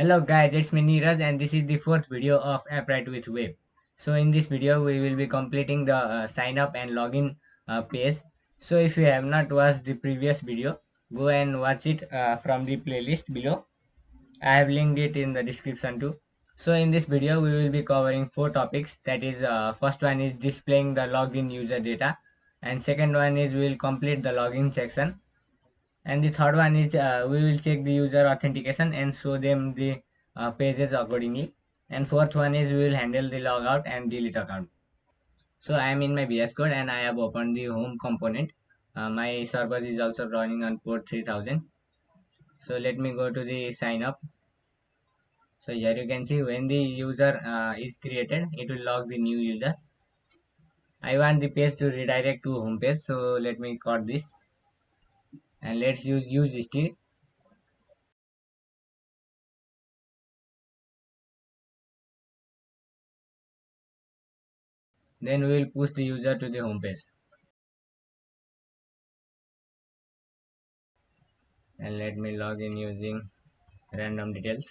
Hello guys, it's me Neeraj and this is the fourth video of Apprite with Web. So in this video we will be completing the sign up and login page. So if you have not watched the previous video, go and watch it from the playlist below. I have linked it in the description too. So in this video we will be covering four topics. That is, first one is displaying the login user data, and second one is we will complete the login section, and the third one is we will check the user authentication and show them the pages accordingly, and fourth one is we will handle the logout and delete account. So I am in my VS Code and I have opened the home component. My server is also running on port 3000. So let me go to the sign up. So here you can see when the user is created, it will log the new user. I want the page to redirect to home page, so let me code this and let's use history. Then we will push the user to the home page. And let me log in using random details.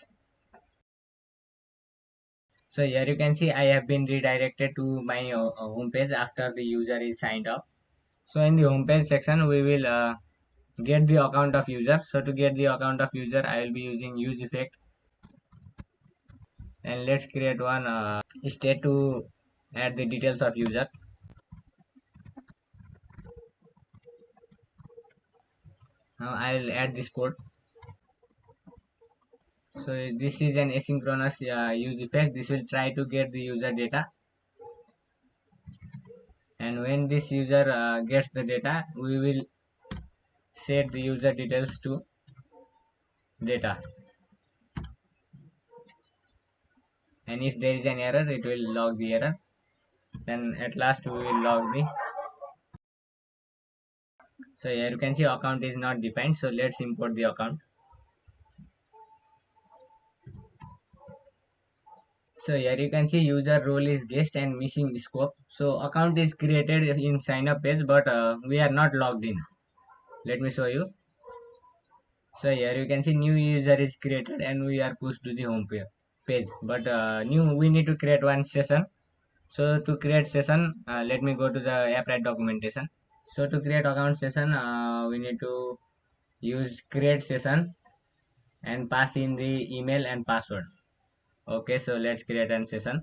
So here you can see I have been redirected to my home page after the user is signed up. So in the home page section we will get the account of user. So to get the account of user I will be using use effect, and let's create one state to add the details of user. Now I will add this code. So this is an asynchronous use effect. This will try to get the user data, and when this user gets the data we will set the user details to data, and if there is an error it will log the error. Then at last we will log the. So here you can see account is not defined, so let's import the account. So here you can see user role is guest and missing scope. So account is created in sign up page, but we are not logged in. Let me show you. So here you can see new user is created and we are pushed to the home page, but new we need to create one session. So to create session, let me go to the Apprite documentation. So to create account session, we need to use create session and pass in the email and password. Okay, so let's create a session.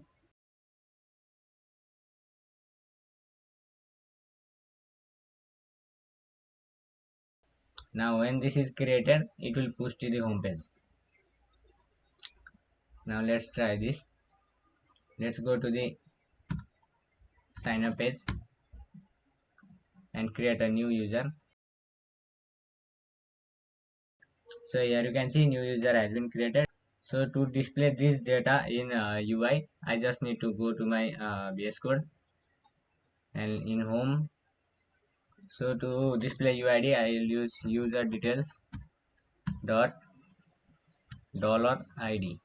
Now when this is created, it will push to the home page. Now let's try this. Let's go to the sign up page and create a new user. So here you can see new user has been created. So to display this data in UI, I just need to go to my VS Code and in home. So to display UID, I will use user details dot dollar ID.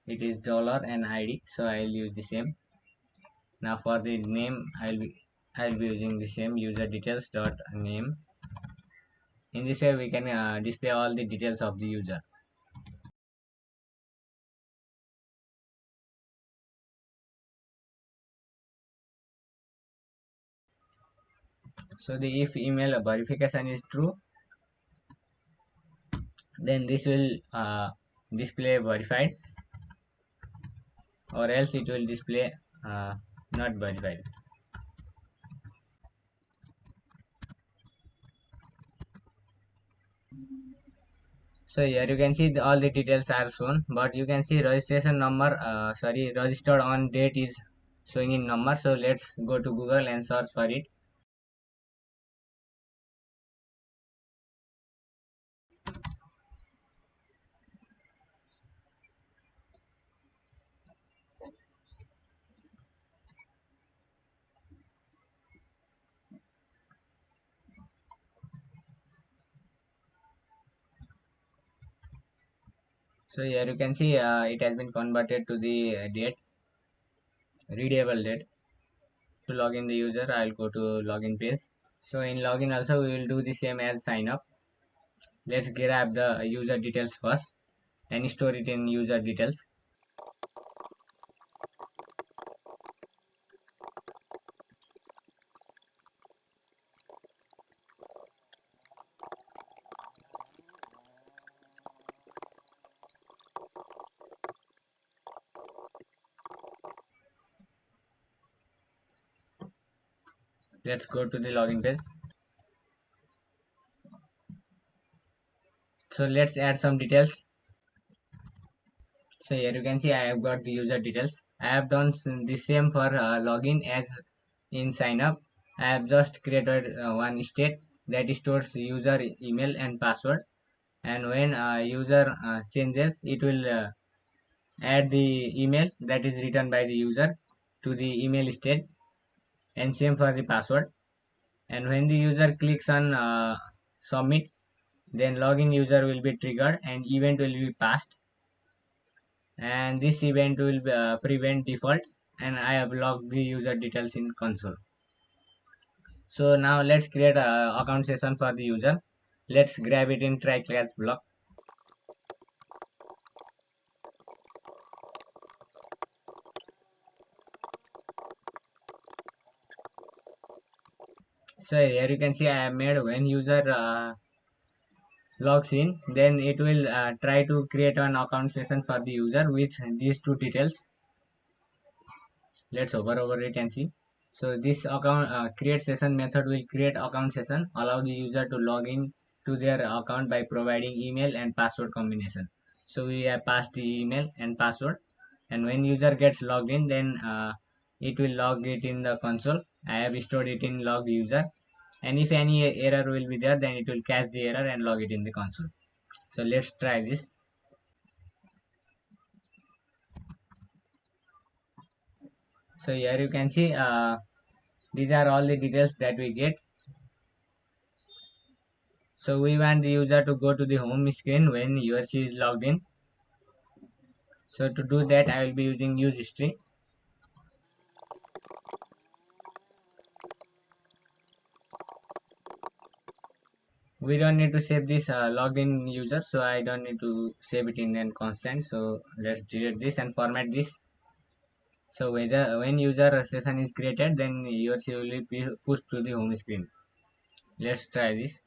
It is dollar and ID, so I will use the same. Now for the name, I'll be using the same user details dot name. In this way, we can display all the details of the user. So the if email verification is true, then this will display verified, or else it will display not verified. So here you can see all the details are shown, but you can see registration number, registered on date is showing in number. So let's go to Google and search for it. So here you can see it has been converted to the date, readable date. To log in the user, I'll go to login page. So in login also we will do the same as sign up. Let's grab the user details first. and store it in user details. Let's go to the login page. So let's add some details. So here you can see I have got the user details. I have done the same for login as in sign up. I have just created one state that stores user email and password, and when user changes, it will add the email that is written by the user to the email state, and same for the password. And when the user clicks on submit, then login user will be triggered and event will be passed, and this event will prevent default, and I have logged the user details in console. So now let's create a account session for the user. Let's grab it in try class block. So here you can see I have made when user logs in, then it will try to create an account session for the user with these two details. Let's hover over it and see. So this account create session method will create account session, allow the user to log in to their account by providing email and password combination. So we have passed the email and password, and when user gets logged in, then it will log it in the console. I have stored it in logged user, and if any error will be there, then it will catch the error and log it in the console. So let's try this. So here you can see these are all the details that we get. So we want the user to go to the home screen when he or she is logged in. So to do that, I will be using use history. We don't need to save this logged in user, so I don't need to save it in an constant. So let's delete this and format this. So whether when user session is created, then he or she will be pushed to the home screen. Let's try this.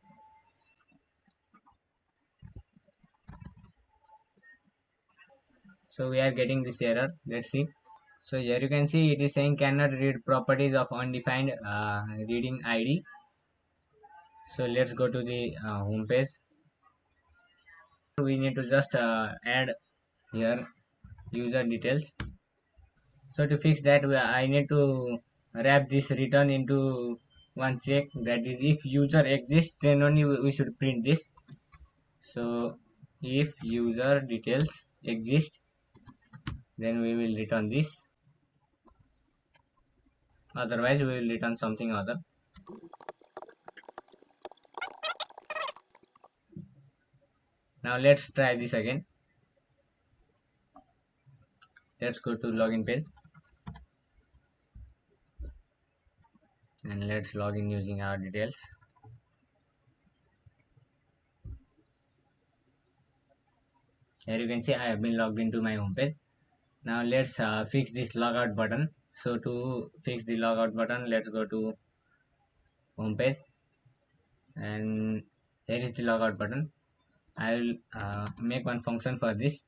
So we are getting this error. Let's see. So here you can see it is saying cannot read properties of undefined reading ID. So let's go to the home page. We need to just add here user details. So to fix that, I need to wrap this return into one check, that is if user exists, then only we should print this. So if user details exist, then we will return this, otherwise we will return something other. Now let's try this again. Let's go to login page and let's log in using our details. Here you can see I have been logged into my home page. Now let's fix this logout button. So to fix the logout button, let's go to home page, and here is the logout button. I will make one function for this.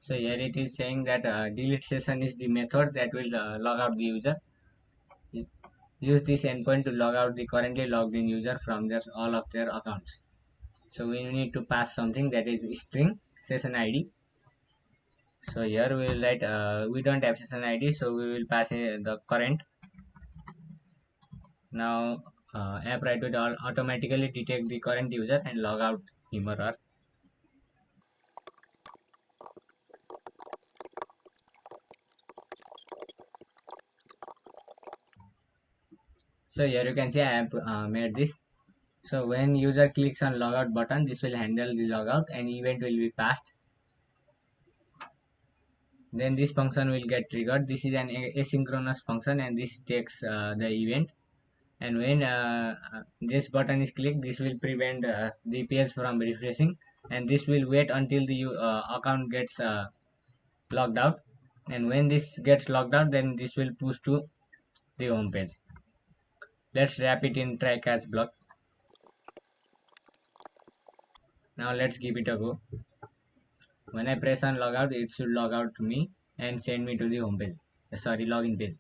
So here it is saying that delete session is the method that will log out the user. Use this endpoint to log out the currently logged in user from all of their accounts. So we need to pass something that is string session ID. So here we will write we don't have session ID, so we will pass the current. Now app right will automatically detect the current user and log out him or her. So here you can see I have made this. So when user clicks on logout button, this will handle the logout and event will be passed. Then this function will get triggered. This is an asynchronous function and this takes the event, and when this button is clicked, this will prevent the page from refreshing, and this will wait until the account gets logged out, and when this gets logged out, then this will push to the home page. Let's wrap it in try catch block. Now let's give it a go. When I press on logout, it should log out to me and send me to the home page. Sorry, login page.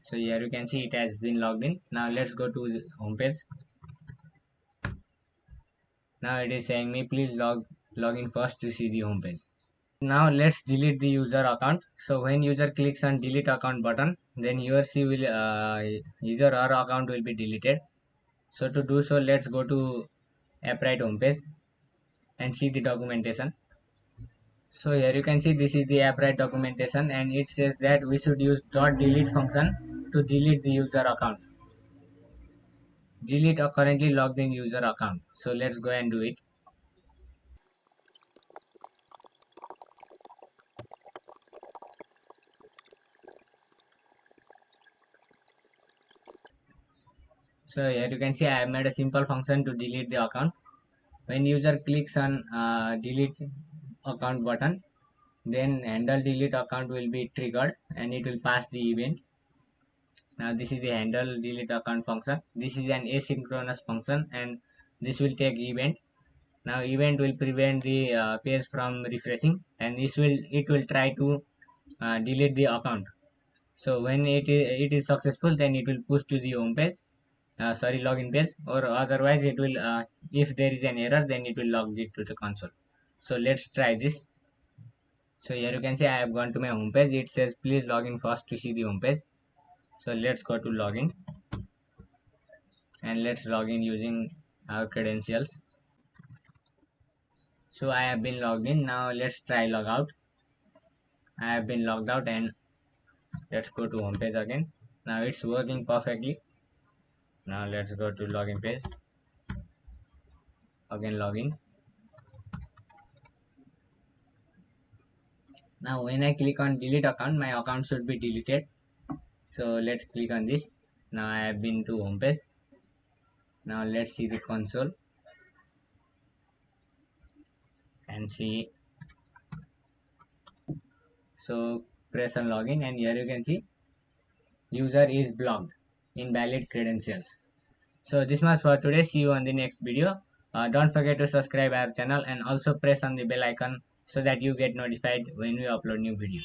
So here you can see it has been logged in. Now let's go to the home page. Now it is saying me please log in first to see the home page. Now let's delete the user account. So when user clicks on delete account button, then he or she will his or her account will be deleted. So to do so, let's go to Apprite homepage and see the documentation. So here you can see this is the Apprite documentation, and it says that we should use .delete function to delete the user account. Delete a currently logged in user account. So let's go and do it. So here you can see I have made a simple function to delete the account. When user clicks on delete account button, then handle delete account will be triggered and it will pass the event. Now this is the handle delete account function. This is an asynchronous function and this will take event. Now event will prevent the page from refreshing, and it will try to delete the account. So when it is successful, then it will push to the home page, sorry, login page, or otherwise it will if there is an error, then it will log it to the console. So let's try this. So here you can see I have gone to my home page. It says please log in first to see the home page. So let's go to login and let's log in using our credentials. So I have been logged in. Now let's try log out. I have been logged out, and let's go to home page again. Now it's working perfectly. Now let's go to login page. Again login. Now when I click on delete account, my account should be deleted. So let's click on this. Now I have been to home page. Now let's see the console and see. So press on login, and here you can see user is blocked, invalid credentials. So this much for today. See you on the next video. Don't forget to subscribe our channel and also press on the bell icon so that you get notified when we upload new video.